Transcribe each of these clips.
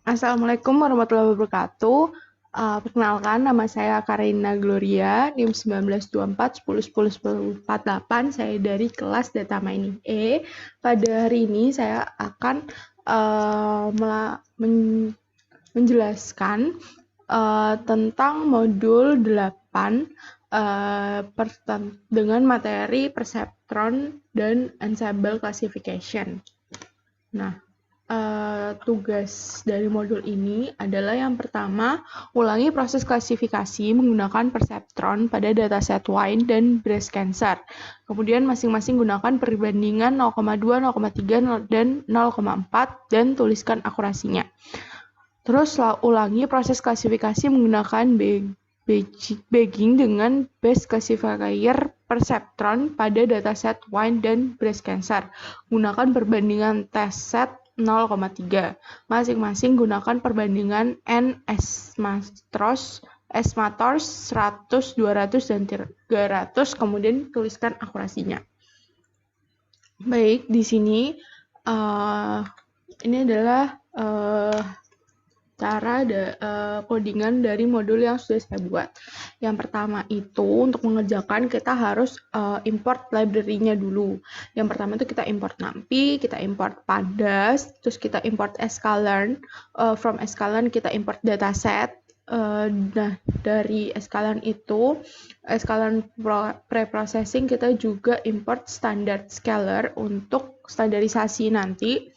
Assalamualaikum warahmatullahi wabarakatuh. Perkenalkan, nama saya Karina Gloria, NIM 1924 10 10 10 48. Saya dari kelas Data Mining E. Pada hari ini saya akan menjelaskan tentang modul 8 dengan materi perceptron dan ensemble classification. Nah, tugas dari modul ini adalah yang pertama, ulangi proses klasifikasi menggunakan perceptron pada dataset wine dan breast cancer. Kemudian masing-masing gunakan perbandingan 0,2, 0,3, dan 0,4 dan tuliskan akurasinya. Terus ulangi proses klasifikasi menggunakan bagging dengan base classifier perceptron pada dataset wine dan breast cancer. Gunakan perbandingan test set 0,3. Masing-masing gunakan perbandingan N esmators 100, 200, dan 300, kemudian tuliskan akurasinya. Baik, di sini ini adalah cara codingan dari modul yang sudah saya buat. Yang pertama itu untuk mengerjakan kita harus import library-nya dulu. Yang pertama itu kita import NumPy, kita import pandas, terus kita import sklearn. From sklearn kita import dataset. Nah, dari sklearn itu, sklearn preprocessing kita juga import standard scalar untuk standarisasi nanti.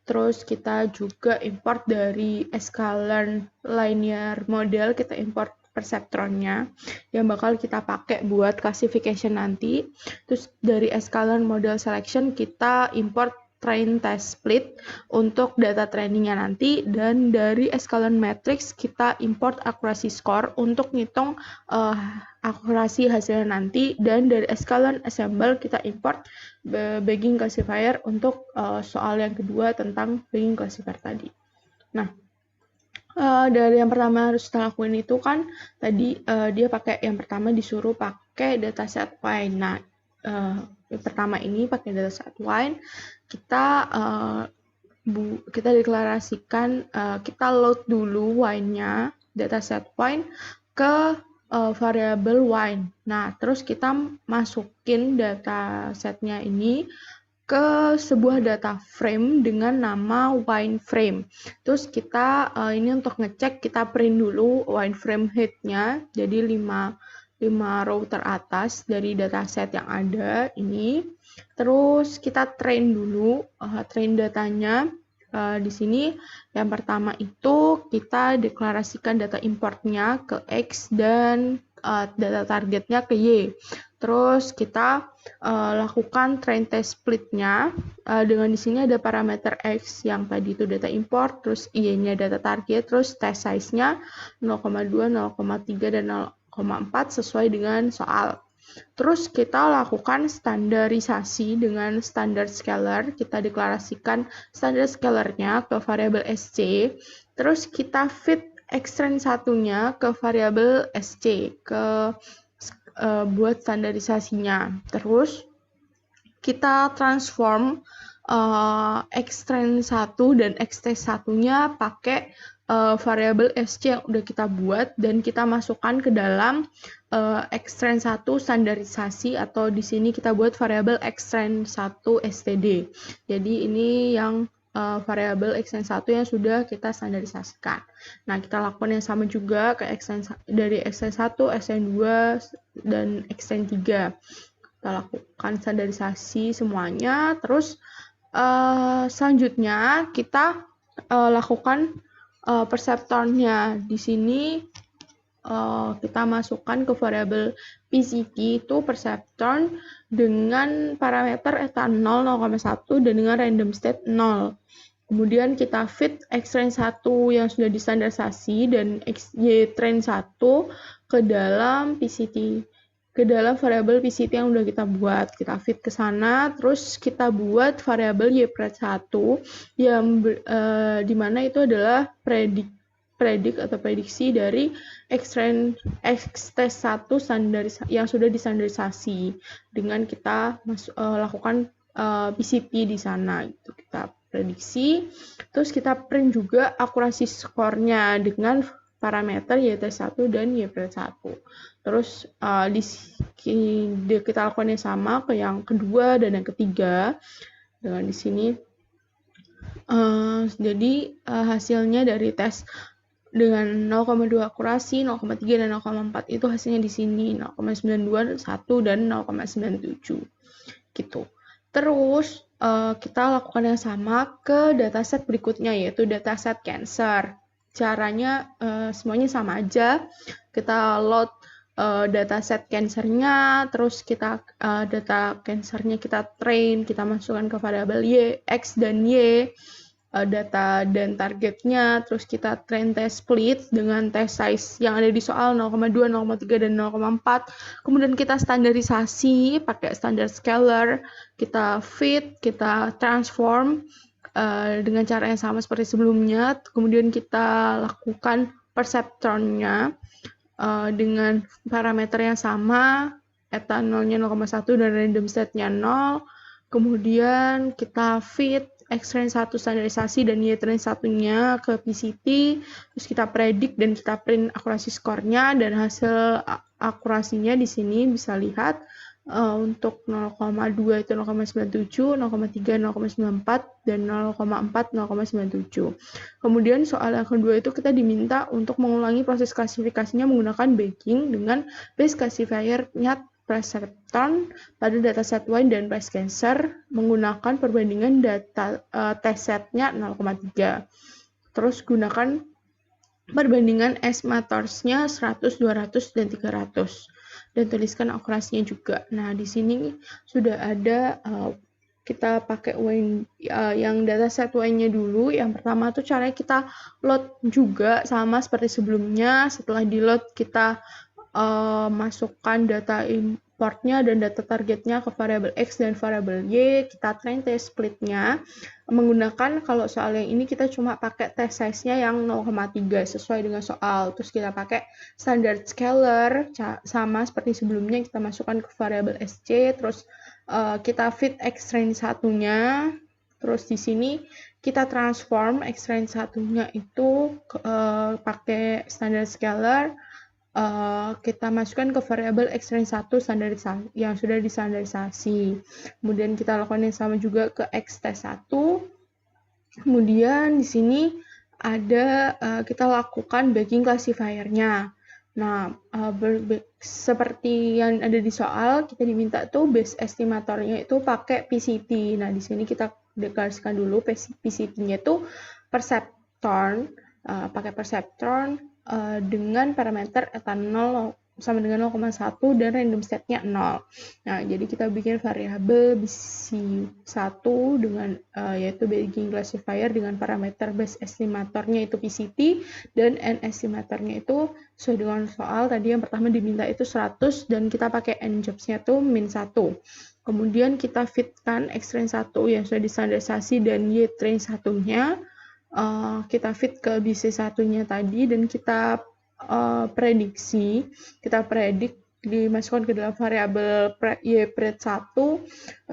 Terus kita juga import dari sklearn linear model, kita import perceptronnya yang bakal kita pakai buat classification nanti. Terus dari sklearn model selection kita import train test split untuk data trainingnya nanti, dan dari sklearn matrix kita import accuracy score untuk ngitung akurasi hasilnya nanti, dan dari sklearn ensemble kita import bagging classifier untuk soal yang kedua tentang bagging classifier tadi. Nah, dari yang pertama harus kita lakuin itu kan tadi dia pakai yang pertama disuruh pakai dataset wine. Nah, yang pertama ini pakai dataset wine, kita deklarasikan, kita load dulu wine-nya, dataset wine ke variabel wine. Nah, terus kita masukin datasetnya ini ke sebuah data frame dengan nama wine frame. Terus kita ini untuk ngecek, kita print dulu wine frame head-nya, jadi 5 row teratas dari dataset yang ada ini. Terus kita train dulu, train datanya. Di sini yang pertama itu kita deklarasikan data importnya ke X dan data targetnya ke Y. Terus kita lakukan train test splitnya dengan di sini ada parameter X yang tadi itu data import, terus Y-nya data target, terus test size-nya 0,2, 0,3, dan 0,4 sesuai dengan soal. Terus kita lakukan standarisasi dengan standard scalar, kita deklarasikan standard scalarnya ke variabel SC, terus kita fit extend satunya ke variabel SC, buat standarisasinya. Terus kita transform extend 1 dan extend 1-nya pakai variabel SC yang udah kita buat, dan kita masukkan ke dalam extend 1 standarisasi, atau di sini kita buat variabel extend 1 std. Jadi ini yang variabel extend 1 yang sudah kita standarisasikan. Nah, kita lakukan yang sama juga ke dari extend 1, extend 2, dan extend 3. Kita lakukan standarisasi semuanya. Terus selanjutnya kita lakukan perceptronnya. Di sini kita masukkan ke variabel PCT itu perceptron dengan parameter eta 0, 0,1 dan dengan random state 0. Kemudian kita fit xtrain 1 yang sudah distandarisasi dan ytrain 1 ke dalam PCT, ke dalam variabel PCT yang udah kita buat. Kita fit ke sana, terus kita buat variabel ypred 1 yang dimana itu adalah prediksi dari xtest 1 yang sudah distandarisasi dengan kita lakukan PCT di sana gitu. Kita prediksi, Terus kita print juga akurasi skornya dengan parameter YT1 dan YPRED1. Terus kita lakukan yang sama ke yang kedua dan yang ketiga. Dengan di sini jadi hasilnya dari tes dengan 0,2 akurasi, 0,3 dan 0,4 itu hasilnya di sini 0,92, 1 dan 0,97 gitu. Terus kita lakukan yang sama ke dataset berikutnya, yaitu dataset cancer. Caranya semuanya sama aja. Kita load dataset cancernya, terus kita data cancernya kita train, kita masukkan ke variabel Y, X dan Y, data dan targetnya, terus kita train test split dengan test size yang ada di soal 0,2, 0,3, dan 0,4. Kemudian kita standarisasi pakai standard scalar, kita fit, kita transform dengan cara yang sama seperti sebelumnya. Kemudian kita lakukan perceptronnya dengan parameter yang sama, eta 0-nya 0,1 dan random set-nya 0. Kemudian kita fit X-train 1 standarisasi dan Y-train 1-nya ke PCT, terus kita predik dan kita print akurasi skornya, dan hasil akurasinya di sini bisa lihat untuk 0,2 itu 0,97, 0,3 0,94, dan 0,4 0,97. Kemudian soal yang kedua itu kita diminta untuk mengulangi proses klasifikasinya menggunakan bagging dengan base classifier-nya Perceptron pada dataset wine dan breast cancer menggunakan perbandingan data test setnya 0,3. Terus gunakan perbandingan estimators-nya 100, 200, dan 300. Dan tuliskan akurasinya juga. Nah, di sini sudah ada kita pakai wine yang dataset wine-nya dulu. Yang pertama tuh caranya kita load juga sama seperti sebelumnya. Setelah di load kita masukkan data importnya dan data targetnya ke variabel X dan variabel Y, kita train test split-nya menggunakan, kalau soal yang ini kita cuma pakai test size-nya yang 0,3 sesuai dengan soal. Terus kita pakai standard scalar sama seperti sebelumnya, kita masukkan ke variabel SC, terus kita fit X-train satunya, terus di sini kita transform X-train satunya itu pakai standard scalar, kita masukkan ke variabel X-train 1 standarisasi yang sudah distandarisasi. Kemudian kita lakukan yang sama juga ke X-test 1. Kemudian di sini ada kita lakukan bagging classifier-nya. Nah, seperti yang ada di soal, kita diminta tuh base estimatornya itu pakai PCT. Nah, di sini kita deklarasikan dulu PCT-nya itu perceptron, pakai perceptron dengan parameter eta 0 sama dengan 0,1 dan random set-nya 0. Nah, jadi kita bikin variabel BC1 dengan yaitu bagging classifier dengan parameter base estimatornya itu PCT dan n estimatornya itu sesuai dengan soal tadi yang pertama diminta itu 100 dan kita pakai n jobs-nya tuh min 1. Kemudian kita fitkan X-train 1 yang sudah distandarisasi dan Y-train 1-nya. Kita fit ke BC1-nya tadi dan kita prediksi, kita predik dimasukkan ke dalam variabel YPRED1,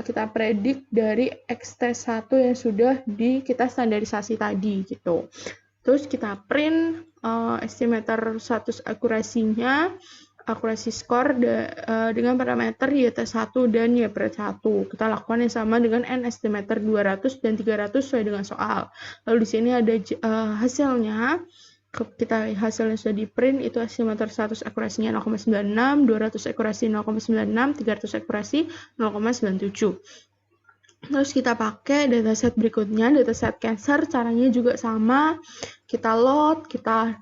kita predik dari X-test 1 yang sudah kita standarisasi tadi gitu. Terus kita print estimator status akurasinya, akurasi skor dengan parameter YT1 dan YPRED1. Kita lakukan yang sama dengan n estimator 200 dan 300 sesuai dengan soal. Lalu di sini ada hasilnya. Hasilnya sudah di print, itu estimator status akurasinya 0,96, 200 akurasi 0,96, 300 akurasi 0,97. Terus kita pakai dataset berikutnya, dataset cancer, caranya juga sama. Kita load, kita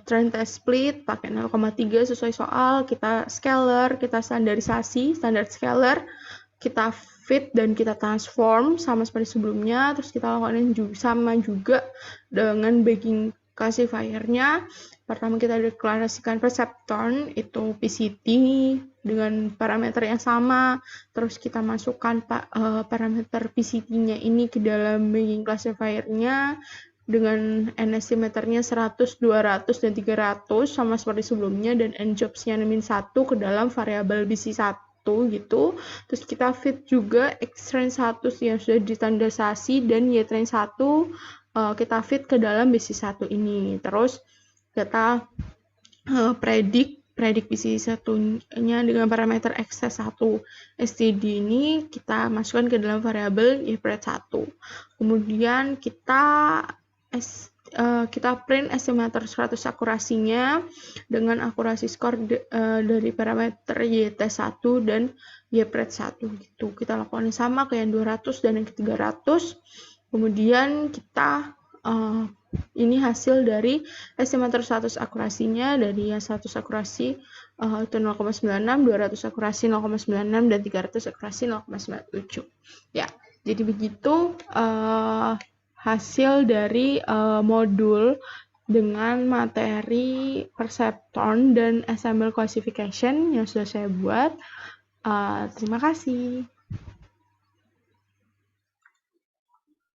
train test split, pakai 0,3 sesuai soal, kita scalar, kita standarisasi, standard scalar, kita fit dan kita transform sama seperti sebelumnya. Terus kita lakukan sama juga dengan bagging classifier-nya. Pertama kita deklarasikan perceptron itu PCT dengan parameter yang sama. Terus kita masukkan parameter PCT-nya ini ke dalam bagging classifier-nya dengan n estimatornya 100, 200, dan 300 sama seperti sebelumnya dan n jobs-nya min 1 ke dalam variabel BC1 gitu. Terus kita fit juga X-Range 1 yang sudah ditandasasi dan Y-Range 1 kita fit ke dalam BC1 ini. Terus kita predik BC1-nya dengan parameter XS1. STD ini kita masukkan ke dalam variabel YPRED1. Kemudian kita print estimator 100 akurasinya dengan akurasi skor dari parameter YT1 dan YPRED1 gitu. Kita lakukan yang sama ke yang 200 dan yang ke 300. Kemudian kita ini hasil dari estimator 100 akurasinya. Dari yang 100 akurasi itu 0,96, 200 akurasi 0,96, dan 300 akurasi 0,97. Ya, jadi begitu hasil dari modul dengan materi Perceptron dan Ensemble Classification yang sudah saya buat. Terima kasih.